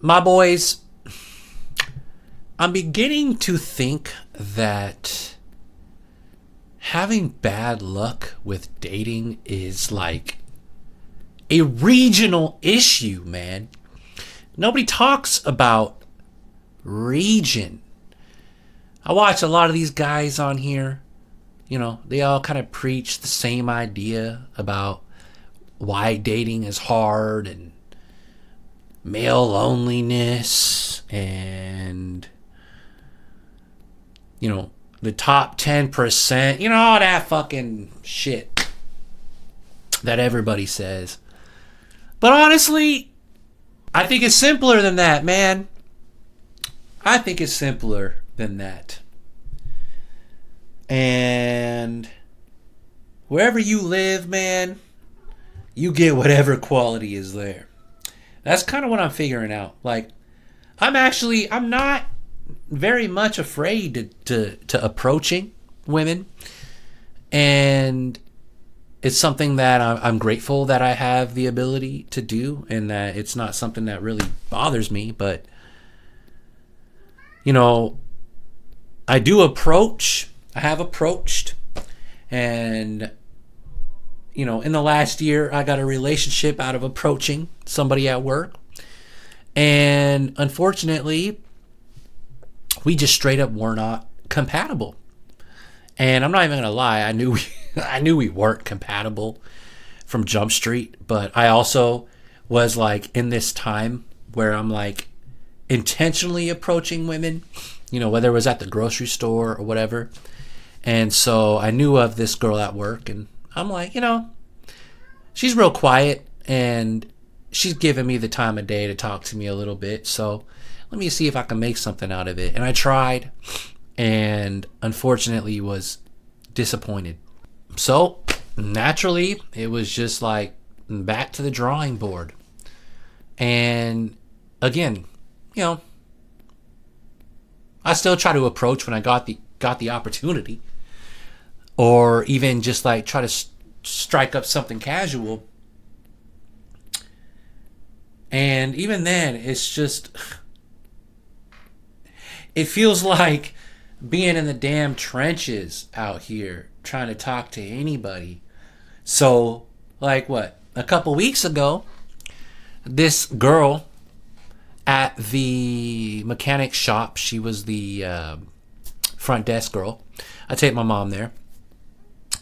My boys, I'm beginning to think that having bad luck with dating is like a regional issue, man. Nobody talks about region. I watch a lot of these guys on here. They all kind of preach the same idea about why dating is hard and male loneliness and, the top 10%, all that fucking shit that everybody says. But honestly, I think it's simpler than that, man. I think it's simpler than that. And wherever you live, man, you get whatever quality is there. That's kind of what I'm figuring out. Like, I'm not very much afraid to approaching women. And it's something that I'm grateful that I have the ability to do, and that it's not something that really bothers me. But, I do approach. I have approached. And, in the last year, I got a relationship out of approaching somebody at work. And unfortunately, we just straight up were not compatible. And I'm not even gonna lie, I knew we weren't compatible from Jump Street, but I also was like in this time where I'm like intentionally approaching women, whether it was at the grocery store or whatever. And so I knew of this girl at work, and I'm like, she's real quiet and she's giving me the time of day to talk to me a little bit. So let me see if I can make something out of it. And I tried, and unfortunately was disappointed. So naturally, it was just like back to the drawing board. And again, I still try to approach when I got the opportunity, or even just like try to strike up something casual. And even then, it's just, it feels like being in the damn trenches out here trying to talk to anybody. So, like what? A couple weeks ago, this girl at the mechanic shop, she was the front desk girl. I take my mom there.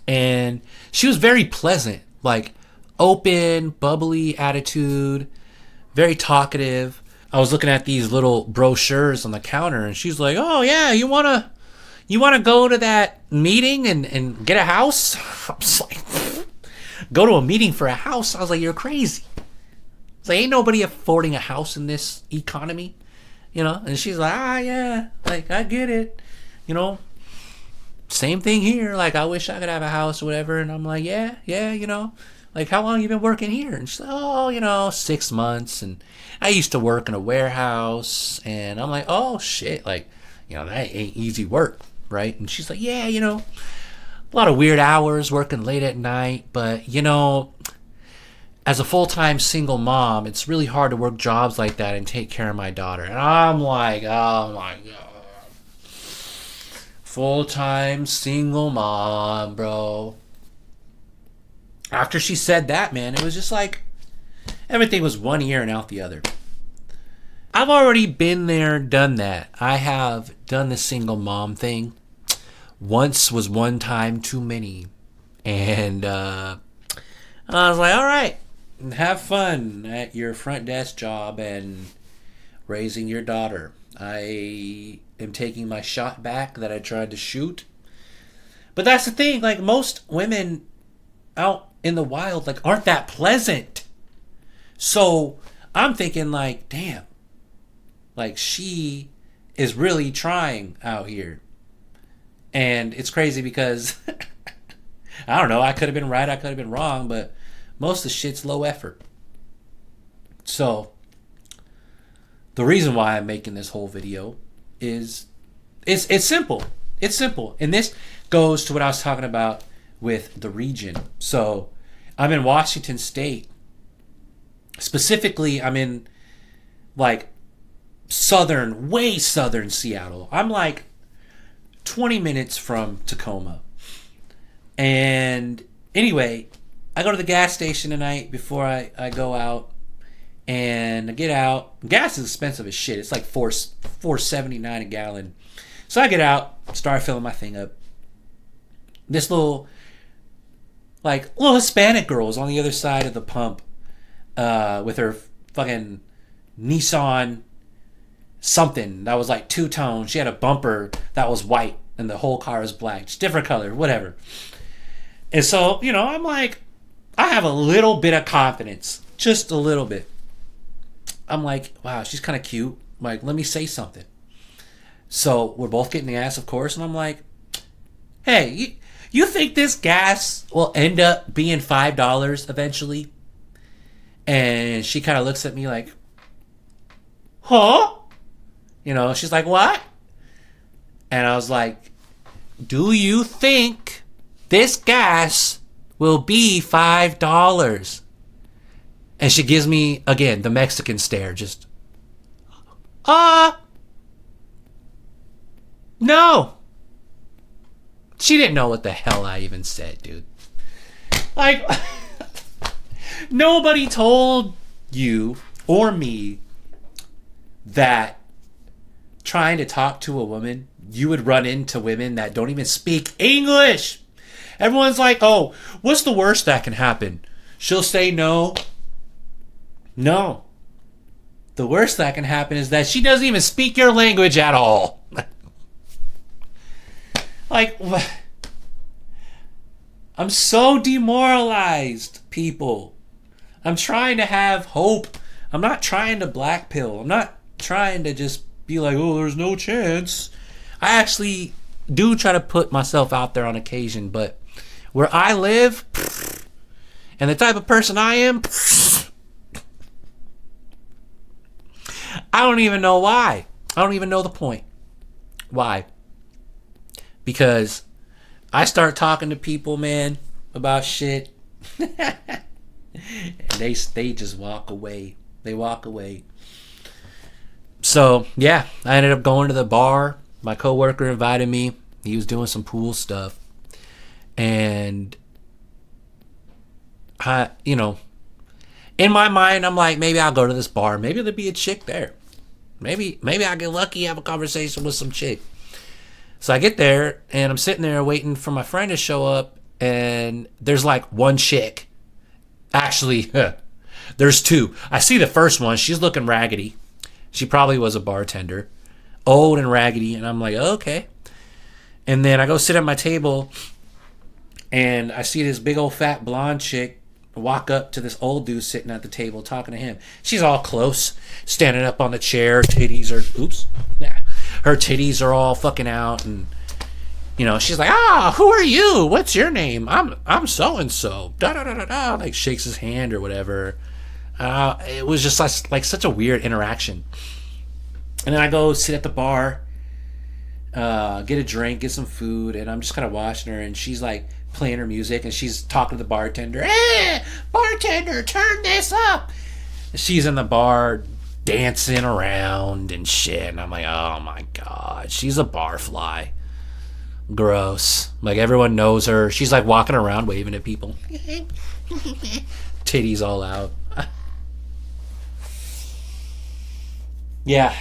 And she was very pleasant, like open, bubbly attitude, very talkative. I was looking at these little brochures on the counter, and she's like, "Oh yeah, you wanna go to that meeting and get a house?" I was like, "Go to a meeting for a house?" I was like, "You're crazy." It's like, ain't nobody affording a house in this economy, And she's like, yeah, like I get it, Same thing here. Like, I wish I could have a house or whatever. And I'm like, yeah, Like, how long you been working here? And she's like, oh, 6 months. And I used to work in a warehouse. And I'm like, oh, shit. Like, that ain't easy work, right? And she's like, yeah, a lot of weird hours, working late at night. But, as a full-time single mom, it's really hard to work jobs like that and take care of my daughter. And I'm like, oh, my God. Full-time single mom, bro. After she said that, man, it was just like everything was one ear and out the other. I've already been there, done that. I have done the single mom thing. Once was one time too many. And I was like, all right, have fun at your front desk job and raising your daughter. I am taking my shot back that I tried to shoot. But that's the thing, like most women out in the wild, like, aren't that pleasant. So I'm thinking like, damn, like she is really trying out here. And it's crazy because I don't know, I could have been right, I could have been wrong, but most of the shit's low effort. So the reason why I'm making this whole video is it's simple. It's simple. And this goes to what I was talking about with the region. So I'm in Washington State. Specifically, I'm in like southern, way southern Seattle. I'm like 20 minutes from Tacoma. And anyway, I go to the gas station tonight before I go out. And I get out. Gas is expensive as shit. It's like $4.79 a gallon. So I get out, start filling my thing up. This little Hispanic girl is on the other side of the pump with her fucking Nissan something that was like two-tone. She had a bumper that was white and the whole car was black. Just different color, whatever. And so, I'm like, I have a little bit of confidence. Just a little bit. I'm like, wow, she's kind of cute. Like, let me say something. So we're both getting gas, of course. And I'm like, hey, you think this gas will end up being $5 eventually? And she kind of looks at me like, huh? She's like, what? And I was like, do you think this gas will be $5? And she gives me, again, the Mexican stare, just, no. She didn't know what the hell I even said, dude. Like, nobody told you or me that trying to talk to a woman, you would run into women that don't even speak English. Everyone's like, oh, what's the worst that can happen? She'll say no. No. The worst that can happen is that she doesn't even speak your language at all. Like, I'm so demoralized, people. I'm trying to have hope. I'm not trying to black pill. I'm not trying to just be like, oh, there's no chance. I actually do try to put myself out there on occasion, but where I live, and the type of person I am, I don't even know why. I don't even know the point. Why? Because I start talking to people, man, about shit. And they just walk away. They walk away. So, yeah, I ended up going to the bar. My coworker invited me. He was doing some pool stuff. And in my mind, I'm like, maybe I'll go to this bar. Maybe there'll be a chick there. Maybe I'll get lucky, have a conversation with some chick. So I get there, and I'm sitting there waiting for my friend to show up, and there's like one chick. Actually, there's two. I see the first one. She's looking raggedy. She probably was a bartender. Old and raggedy, and I'm like, okay. And then I go sit at my table, and I see this big old fat blonde chick walk up to this old dude sitting at the table talking to him. She's all close, standing up on the chair. Her titties are all fucking out, and she's like, who are you? What's your name? I'm so and so. Da da da da da. Like shakes his hand or whatever. It was just like such a weird interaction. And then I go sit at the bar, get a drink, get some food, and I'm just kind of watching her, and she's like playing her music, and she's talking to the bartender. Hey, bartender, turn this up. She's in the bar dancing around and shit, and I'm like, oh my god, she's a barfly. Gross. Like, everyone knows her. She's like walking around waving at people. Titties all out. Yeah.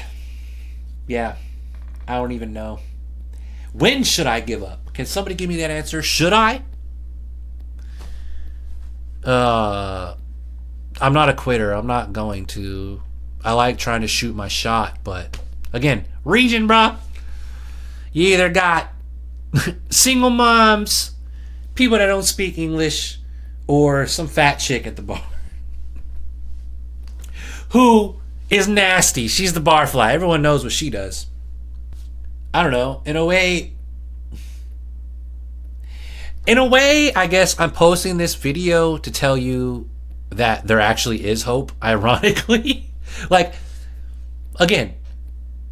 I don't even know. When should I give up? Can somebody give me that answer? Should I? I'm not a quitter. I'm not going to. I like trying to shoot my shot, but again, region, bruh. You either got single moms, people that don't speak English, or some fat chick at the bar who is nasty. She's the barfly. Everyone knows what she does. I don't know. In a way, I guess I'm posting this video to tell you that there actually is hope, ironically. Like, again,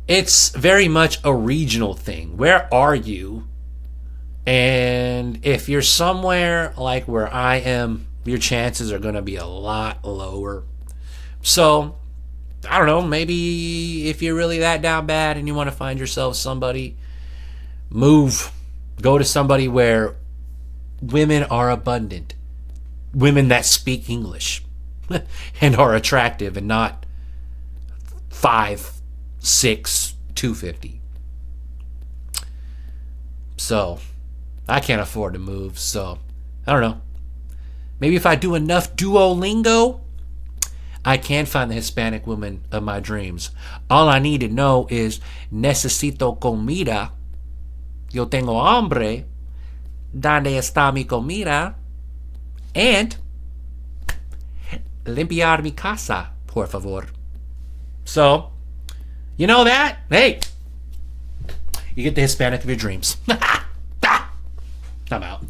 it's very much a regional thing. Where are you? And if you're somewhere like where I am, your chances are going to be a lot lower. So, I don't know, maybe if you're really that down bad and you want to find yourself somebody, move. Go to somebody where women are abundant. Women that speak English and are attractive and not 5'6", 250. So I can't afford to move, so I don't know. Maybe if I do enough Duolingo, I can find the Hispanic woman of my dreams. All I need to know is necesito comida. Yo tengo hambre. ¿Dónde está mi comida? And limpiar mi casa, por favor. So, you know that? Hey, you get the Hispanic of your dreams. I'm out.